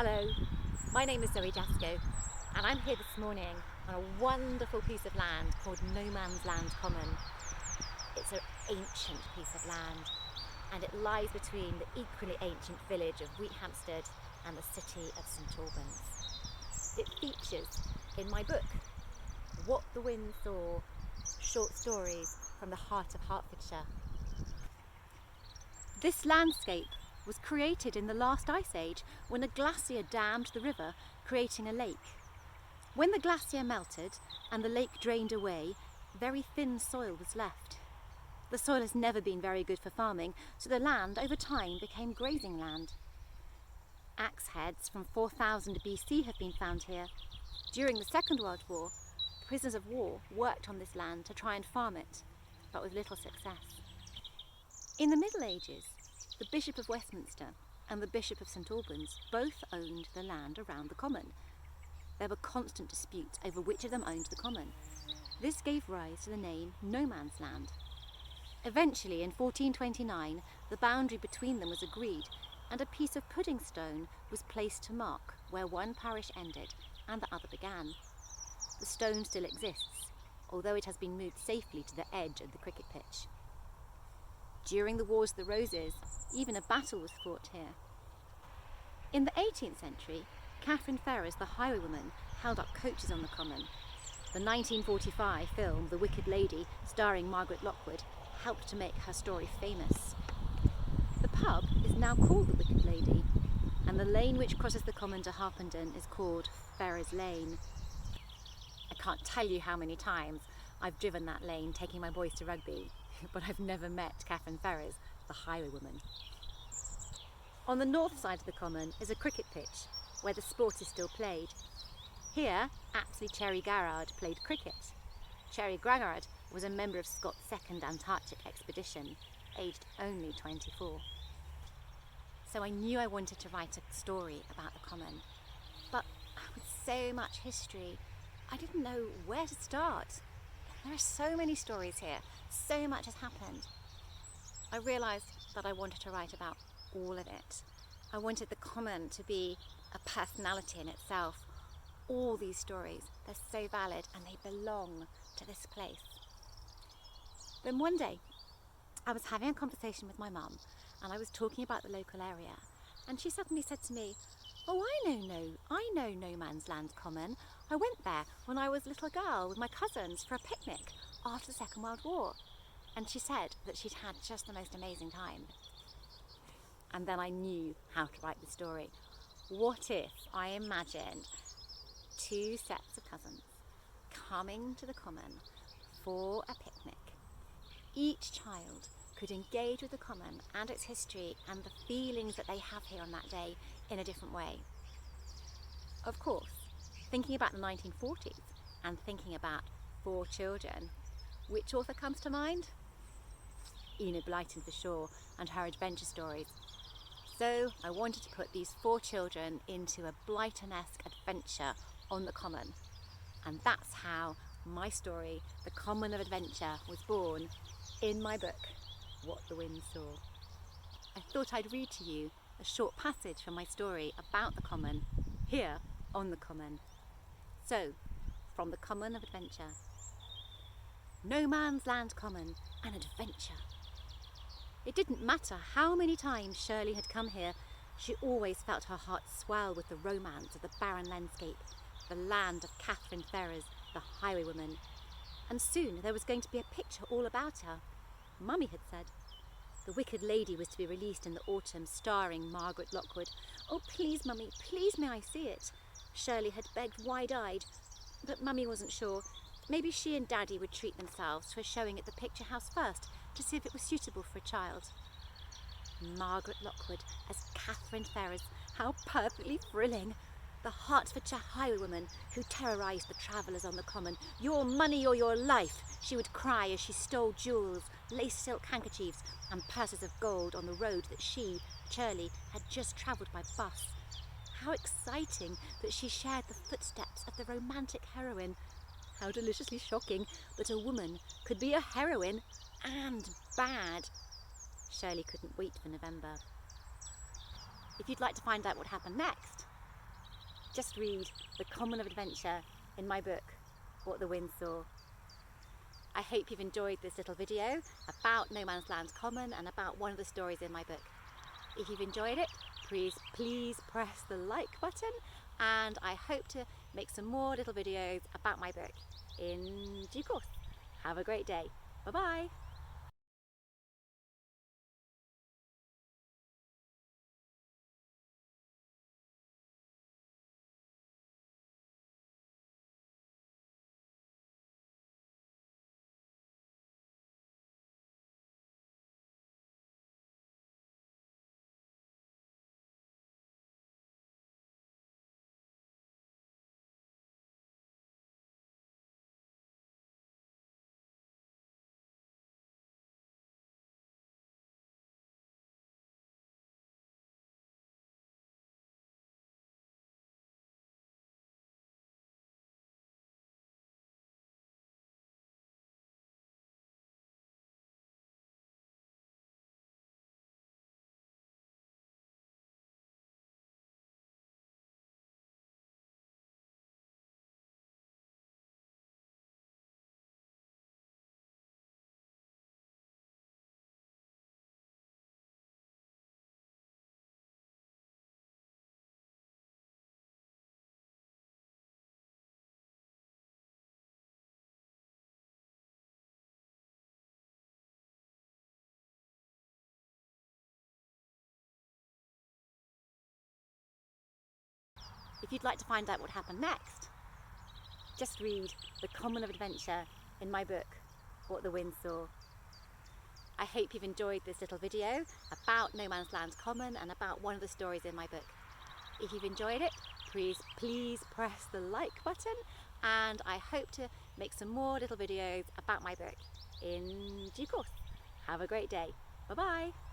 Hello, my name is Zoe Jasko and I'm here this morning on a wonderful piece of land called Nomansland Common. It's an ancient piece of land and it lies between the equally ancient village of Wheathampstead and the city of St Albans. It features in my book, What the Wind Saw, short stories from the Heart of Hertfordshire. This landscape was created in the last ice age when a glacier dammed the river, creating a lake. When the glacier melted and the lake drained away, very thin soil was left. The soil has never been very good for farming, so the land over time became grazing land. Axe heads from 4000 BC have been found here. During the Second World War, prisoners of war worked on this land to try and farm it, but with little success. In the Middle Ages, the Bishop of Westminster and the Bishop of St Albans both owned the land around the common. There were constant disputes over which of them owned the common. This gave rise to the name No Man's Land. Eventually, in 1429, the boundary between them was agreed and a piece of pudding stone was placed to mark where one parish ended and the other began. The stone still exists, although it has been moved safely to the edge of the cricket pitch. During the Wars of the Roses, even a battle was fought here. In the 18th century, Catherine Ferrers, the highwaywoman, held up coaches on the common. The 1945 film The Wicked Lady, starring Margaret Lockwood, helped to make her story famous. The pub is now called The Wicked Lady, and the lane which crosses the common to Harpenden is called Ferrers Lane. I can't tell you how many times I've driven that lane taking my boys to rugby, but I've never met Catherine Ferrers, the highwaywoman. On the north side of the common is a cricket pitch, where the sport is still played. Here, Apsley Cherry Garrard played cricket. Cherry Garrard was a member of Scott's second Antarctic expedition, aged only 24. So I knew I wanted to write a story about the common, but with so much history, I didn't know where to start. There are so many stories here, so much has happened. I realised that I wanted to write about all of it. I wanted the common to be a personality in itself. All these stories, they're so valid and they belong to this place. Then one day, I was having a conversation with my mum and I was talking about the local area, and she suddenly said to me, "Oh, I know Nomansland Common. I went there when I was a little girl with my cousins for a picnic after the Second World War." And she said that she'd had just the most amazing time. And then I knew how to write the story. What if I imagined two sets of cousins coming to the common for a picnic? Each child could engage with the common and its history and the feelings that they have here on that day in a different way. Of course, thinking about the 1940s and thinking about 4 children, which author comes to mind? Enid Blyton for sure, and her adventure stories. So I wanted to put these 4 children into a Blyton-esque adventure on the common. And that's how my story, The Common of Adventure, was born in my book, What the Wind Saw. I thought I'd read to you a short passage from my story about the common, here on the common. So, from The Common of Adventure. Nomansland Common, an adventure. It didn't matter how many times Shirley had come here, she always felt her heart swell with the romance of the barren landscape, the land of Catherine Ferrers, the highwaywoman. And soon there was going to be a picture all about her. Mummy had said. The Wicked Lady was to be released in the autumn, starring Margaret Lockwood. "Oh, please, Mummy, please may I see it?" Shirley had begged wide-eyed, but Mummy wasn't sure. Maybe she and Daddy would treat themselves to a showing at the picture house first to see if it was suitable for a child. Margaret Lockwood as Catherine Ferrers, how perfectly thrilling! The Hertfordshire highwaywoman who terrorised the travellers on the common. "Your money or your life," she would cry as she stole jewels, lace silk handkerchiefs and purses of gold on the road that she, Shirley, had just travelled by bus. How exciting that she shared the footsteps of the romantic heroine. How deliciously shocking that a woman could be a heroine and bad. Shirley couldn't wait for November. If you'd like to find out what happened next, Just read the common of adventure in my book, What the Wind Saw. I hope you've enjoyed this little video about Nomansland Common and about one of the stories in my book. If you've enjoyed it, please press the like button, and I hope to make some more little videos about my book in due course. Have a great day. Bye-bye. If you'd like to find out what happened next, just read the common of adventure in my book, What the Wind Saw. I hope you've enjoyed this little video about Nomansland Common and about one of the stories in my book. If you've enjoyed it, please press the like button, and I hope to make some more little videos about my book in due course. Have a great day. Bye-bye.